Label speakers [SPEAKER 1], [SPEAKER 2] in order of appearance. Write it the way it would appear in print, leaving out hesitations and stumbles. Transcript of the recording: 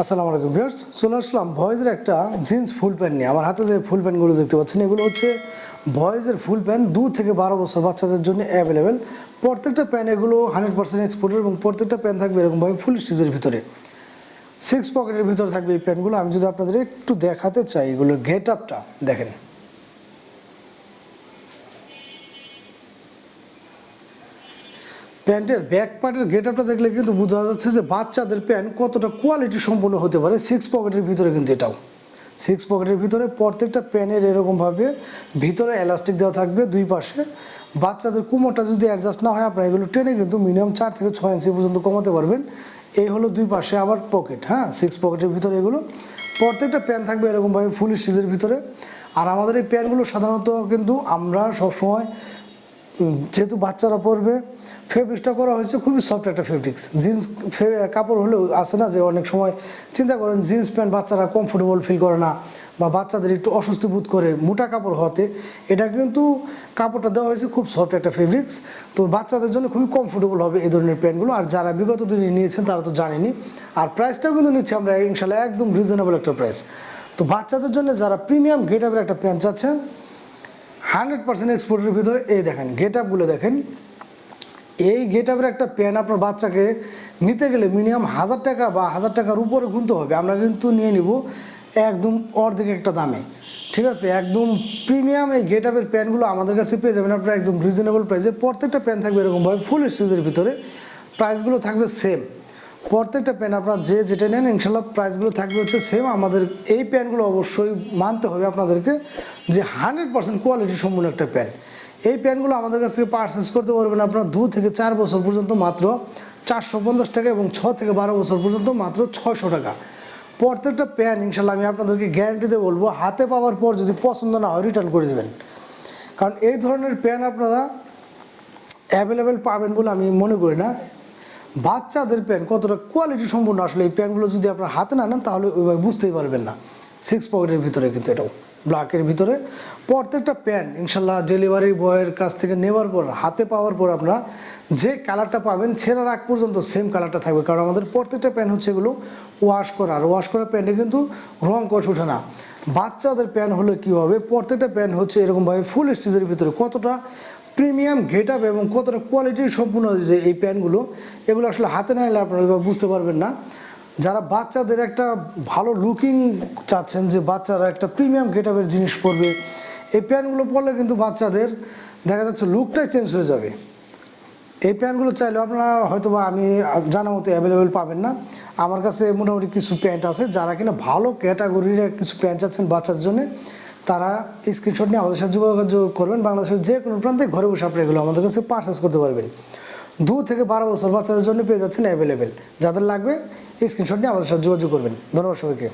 [SPEAKER 1] আসসালামু আলাইকুম ভিউয়ার্স, চলে আসলাম ভয়েজের একটা জিন্স ফুল প্যান্ট নিয়ে। আমার হাতে যে ফুল প্যান্টগুলো দেখতে পাচ্ছেন এগুলো হচ্ছে ভয়েজের ফুল প্যান্ট, 2 থেকে 12 বছর বাচ্চাদের জন্য অ্যাভেলেবেল। প্রত্যেকটা প্যান্ট এগুলো 100% এক্সপোর্টের এবং প্রত্যেকটা প্যান্ট থাকবে এরকমভাবে ফুল স্টিচের ভিতরে, 6 পকেটের ভিতরে থাকবে এই প্যান্টগুলো। আমি যদি আপনাদের একটু দেখাতে চাই এগুলোর গেট আপটা দেখেন। প্যান্টের ব্যাক পার্টের গেট আপটা দেখলে কিন্তু বোঝা যাচ্ছে যে বাচ্চাদের প্যান্ট কতটা কোয়ালিটি সম্পূর্ণ হতে পারে। 6 পকেটের ভিতরে কিন্তু এটাও 6 পকেটের ভিতরে প্রত্যেকটা প্যানের এরকমভাবে ভিতরে এলাস্টিক দেওয়া থাকবে দুই পাশে। বাচ্চাদের কোমরটা যদি অ্যাডজাস্ট না হয় আপনারা এগুলো টেনে কিন্তু মিনিমাম 4 থেকে 6 ইঞ্চি পর্যন্ত কমাতে পারবেন। এই হলো দুই পাশে আবার পকেট, হ্যাঁ 6 পকেটের ভিতরে এগুলো প্রত্যেকটা প্যান্ট থাকবে এরকমভাবে ফুল স্টিচের ভিতরে। আর আমাদের এই প্যান্টগুলো সাধারণত কিন্তু আমরা সবসময় যেহেতু বাচ্চারা পরবে, ফেব্রিক্সটা করা হয়েছে খুবই সফট একটা ফেব্রিক্স। জিন্স কাপড় হলেও আছে না যে অনেক সময় চিন্তা করেন জিন্স প্যান্ট বাচ্চারা কমফোর্টেবল ফিল করে না বা বাচ্চাদের একটু অস্বস্তি বোধ করে মোটা কাপড় হতে, এটা কিন্তু কাপড়টা দেওয়া হয়েছে খুব সফট একটা ফেব্রিক্স। তো বাচ্চাদের জন্য খুবই কমফোর্টেবল হবে এই ধরনের প্যান্টগুলো। আর যারা বিগত দিনে নিয়েছেন তারা তো জানেনি। আর প্রাইসটাও কিন্তু নিচ্ছি আমরা ইনশাল্লাহ একদম রিজনেবল একটা প্রাইস। তো বাচ্চাদের জন্য যারা প্রিমিয়াম গেট আপের একটা প্যান্ট চাচ্ছেন 100% এক্সপোর্টের ভিতরে, এই দেখেন গেট আপগুলো দেখেন। এই গেট আপের একটা প্যান্ট আপনার বাচ্চাকে নিতে গেলে মিনিমাম 1000 টাকা বা 1000 টাকার উপরে গুনতে হবে। আমরা কিন্তু নিয়ে নিব একদম অর্ধেক একটা দামে, ঠিক আছে। একদম প্রিমিয়াম এই গেট আপের প্যান্টগুলো আমাদের কাছে পেয়ে যাবেন আপনারা একদম রিজনেবল প্রাইসে। প্রত্যেকটা প্যান্ট থাকবে এরকমভাবে ফুল স্টিচের ভিতরে, প্রাইসগুলো থাকবে সেম। প্রত্যেকটা প্যান্ট আপনারা যে যেটা নেন ইনশাল্লাহ প্রাইসগুলো থাকবে হচ্ছে সেম। আমাদের এই প্যান্টগুলো অবশ্যই মানতে হবে আপনাদেরকে যে 100% কোয়ালিটি সম্পূর্ণ একটা প্যান্ট। এই প্যান্টগুলো আমাদের কাছ থেকে পারচেস করতে পারবেন আপনারা 2 থেকে 4 বছর পর্যন্ত মাত্র 450 টাকা এবং 6 থেকে 12 বছর পর্যন্ত মাত্র 600 টাকা। প্রত্যেকটা প্যান্ট ইনশাল্লাহ আমি আপনাদেরকে গ্যারান্টিতে বলবো হাতে পাওয়ার পর যদি পছন্দ না হয় রিটার্ন করে দেবেন। কারণ এই ধরনের প্যান্ট আপনারা অ্যাভেলেবেল পাবেন বলে আমি মনে করি না। বাচ্চাদের প্যান্ট কতটা কোয়ালিটি সম্পূর্ণ আসলে এই প্যান্টগুলো যদি আপনার হাতে না নেন তাহলে ওইভাবে বুঝতেই পারবেন না। 6 পকেটের ভিতরে কিন্তু এটাও ব্ল্যাকের ভিতরে প্রত্যেকটা প্যান্ট ইনশাল্লাহ ডেলিভারি বয়ের কাছ থেকে নেওয়ার পর হাতে পাওয়ার পর আপনারা যে কালারটা পাবেন ছেঁড়ার আগ পর্যন্ত সেম কালারটা থাকবে। কারণ আমাদের প্রত্যেকটা প্যান্ট হচ্ছে এগুলো ওয়াশ করা, আর ওয়াশ করা প্যান্টে কিন্তু রং কষ ওঠে না। বাচ্চাদের প্যান্ট হলে কী হবে, প্রত্যেকটা প্যান্ট হচ্ছে এরকমভাবে ফুল স্টিচের ভিতরে কতটা প্রিমিয়াম গেট আপ এবং কতটা কোয়ালিটির সম্পূর্ণ যে এই প্যান্টগুলো, এগুলো আসলে হাতে না নিলে আপনারা বুঝতে পারবেন না। যারা বাচ্চাদের একটা ভালো লুকিং চাচ্ছেন যে বাচ্চারা একটা প্রিমিয়াম গেট আপের জিনিস পরবে, এই প্যান্টগুলো পরলে কিন্তু বাচ্চাদের দেখা যাচ্ছে লুকটাই চেঞ্জ হয়ে যাবে। এই প্যান্টগুলো চাইলেও আপনারা হয়তো বা আমি জানা মতো অ্যাভেলেবেল পাবেন না। আমার কাছে মোটামুটি কিছু প্যান্ট আছে, যারা কিনা ভালো ক্যাটাগরির কিছু প্যান্ট চাচ্ছেন বাচ্চার জন্য তারা স্ক্রিনশট নিয়ে আমাদের সাথে যোগাযোগ করবেন। বাংলাদেশের যে কোনো প্রান্তে ঘরে বসে আপনি এগুলো আমাদের কাছে পারচেস করতে পারবেন। 2 থেকে 12 বছর বাচ্চাদের জন্য পেয়ে যাচ্ছেন অ্যাভেলেবেল। যাদের লাগবে স্ক্রিনশট নিয়ে আমাদের সাথে যোগাযোগ করবেন। ধন্যবাদ সবাইকে।